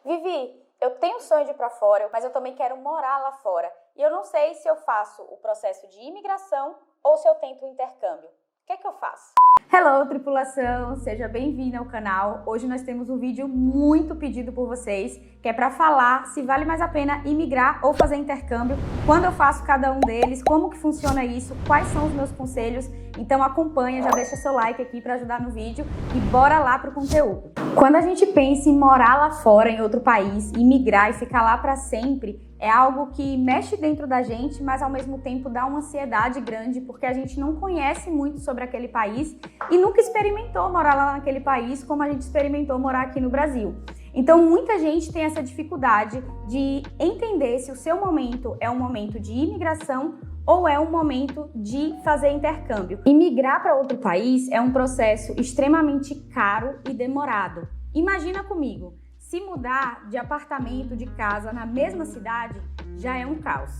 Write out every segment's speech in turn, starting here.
Vivi, eu tenho sonho de ir para fora, mas eu também quero morar lá fora. E eu não sei se eu faço o processo de imigração ou se eu tento o intercâmbio. O que é que eu faço? Hello, tripulação! Seja bem-vindo ao canal. Hoje nós temos um vídeo muito pedido por vocês, que é para falar se vale mais a pena imigrar ou fazer intercâmbio, quando eu faço cada um deles, como que funciona isso, quais são os meus conselhos. Então acompanha, já deixa seu like aqui para ajudar no vídeo e bora lá pro conteúdo. Quando a gente pensa em morar lá fora, em outro país, imigrar e ficar lá para sempre, é algo que mexe dentro da gente, mas ao mesmo tempo dá uma ansiedade grande, porque a gente não conhece muito sobre aquele país e nunca experimentou morar lá naquele país como a gente experimentou morar aqui no Brasil. Então muita gente tem essa dificuldade de entender se o seu momento é um momento de imigração ou é um momento de fazer intercâmbio. Imigrar para outro país é um processo extremamente caro e demorado. Imagina comigo, se mudar de apartamento, de casa na mesma cidade, já é um caos.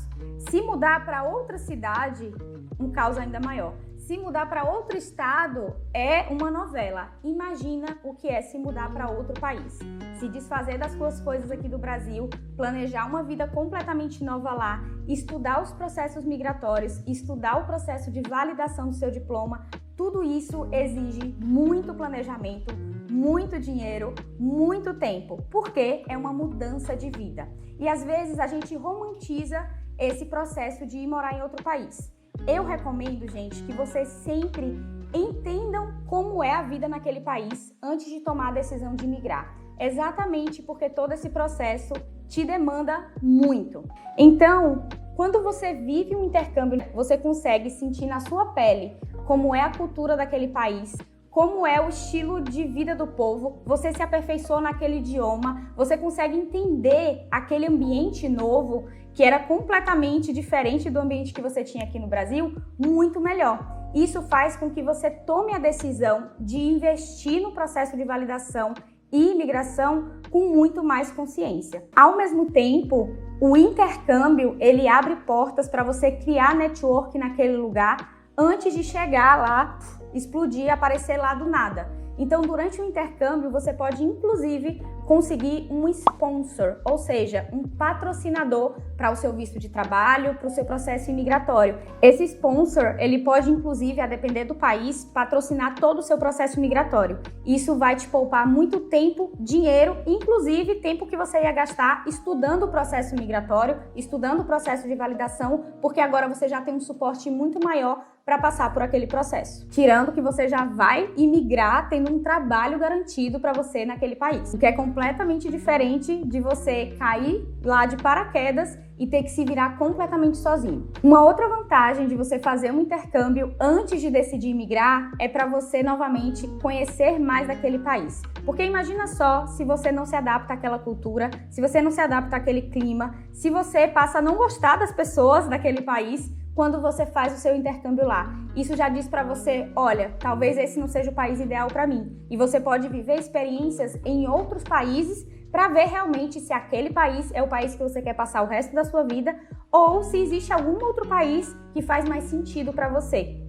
Se mudar para outra cidade, um caos ainda maior. Se mudar para outro estado, é uma novela. Imagina o que é se mudar para outro país. Se desfazer das suas coisas aqui do Brasil, planejar uma vida completamente nova lá, estudar os processos migratórios, estudar o processo de validação do seu diploma, tudo isso exige muito planejamento, muito dinheiro, muito tempo, porque é uma mudança de vida. E às vezes a gente romantiza esse processo de ir morar em outro país. Eu recomendo, gente, que vocês sempre entendam como é a vida naquele país antes de tomar a decisão de migrar. Exatamente porque todo esse processo te demanda muito. Então, quando você vive um intercâmbio, você consegue sentir na sua pele como é a cultura daquele país, como é o estilo de vida do povo, você se aperfeiçoa naquele idioma, você consegue entender aquele ambiente novo que era completamente diferente do ambiente que você tinha aqui no Brasil, muito melhor. Isso faz com que você tome a decisão de investir no processo de validação e imigração com muito mais consciência. Ao mesmo tempo, o intercâmbio, ele abre portas para você criar network naquele lugar antes de chegar lá, explodir, aparecer lá do nada. Então, durante o intercâmbio, você pode, inclusive, conseguir um sponsor, ou seja, um patrocinador para o seu visto de trabalho, para o seu processo imigratório. Esse sponsor, ele pode, inclusive, a depender do país, patrocinar todo o seu processo migratório. Isso vai te poupar muito tempo, dinheiro, inclusive tempo que você ia gastar estudando o processo migratório, estudando o processo de validação, porque agora você já tem um suporte muito maior para passar por aquele processo. Tirando que você já vai imigrar tendo um trabalho garantido para você naquele país, o que é completamente diferente de você cair lá de paraquedas e ter que se virar completamente sozinho. Uma outra vantagem de você fazer um intercâmbio antes de decidir imigrar é para você novamente conhecer mais daquele país. Porque imagina só se você não se adapta àquela cultura, se você não se adapta àquele clima, se você passa a não gostar das pessoas daquele país quando você faz o seu intercâmbio lá. Isso já diz para você, olha, talvez esse não seja o país ideal para mim. E você pode viver experiências em outros países para ver realmente se aquele país é o país que você quer passar o resto da sua vida ou se existe algum outro país que faz mais sentido para você.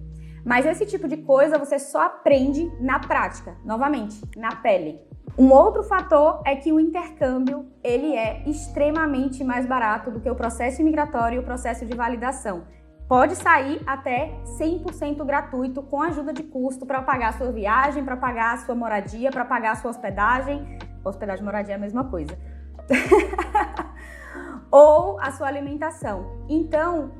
Mas esse tipo de coisa você só aprende na prática, novamente, na pele. Um outro fator é que o intercâmbio ele é extremamente mais barato do que o processo imigratório e o processo de validação. Pode sair até 100% gratuito com ajuda de custo para pagar a sua viagem, para pagar a sua moradia, para pagar a sua hospedagem. Hospedagem e moradia é a mesma coisa. Ou a sua alimentação. Então,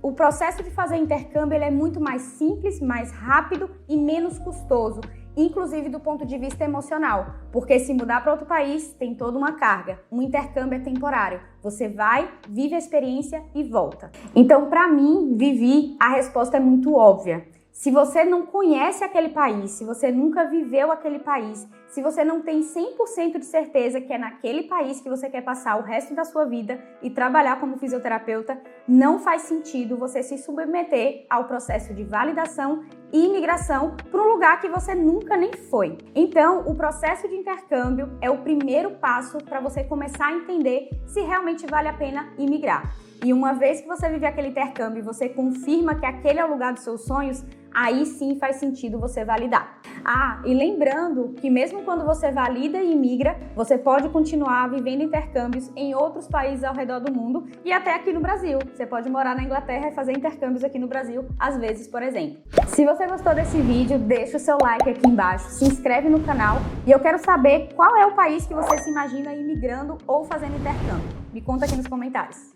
o processo de fazer intercâmbio ele é muito mais simples, mais rápido e menos custoso, inclusive do ponto de vista emocional, porque se mudar para outro país tem toda uma carga. Um intercâmbio é temporário. Você vai, vive a experiência e volta. Então, para mim, Vivi, a resposta é muito óbvia. Se você não conhece aquele país, se você nunca viveu aquele país, se você não tem 100% de certeza que é naquele país que você quer passar o resto da sua vida e trabalhar como fisioterapeuta, não faz sentido você se submeter ao processo de validação e imigração para um lugar que você nunca nem foi. Então, o processo de intercâmbio é o primeiro passo para você começar a entender se realmente vale a pena imigrar. E uma vez que você vive aquele intercâmbio e você confirma que aquele é o lugar dos seus sonhos, aí sim faz sentido você validar. Ah, e lembrando que mesmo quando você valida e imigra, você pode continuar vivendo intercâmbios em outros países ao redor do mundo e até aqui no Brasil. Você pode morar na Inglaterra e fazer intercâmbios aqui no Brasil, às vezes, por exemplo. Se você gostou desse vídeo, deixa o seu like aqui embaixo, se inscreve no canal e eu quero saber qual é o país que você se imagina imigrando ou fazendo intercâmbio. Me conta aqui nos comentários.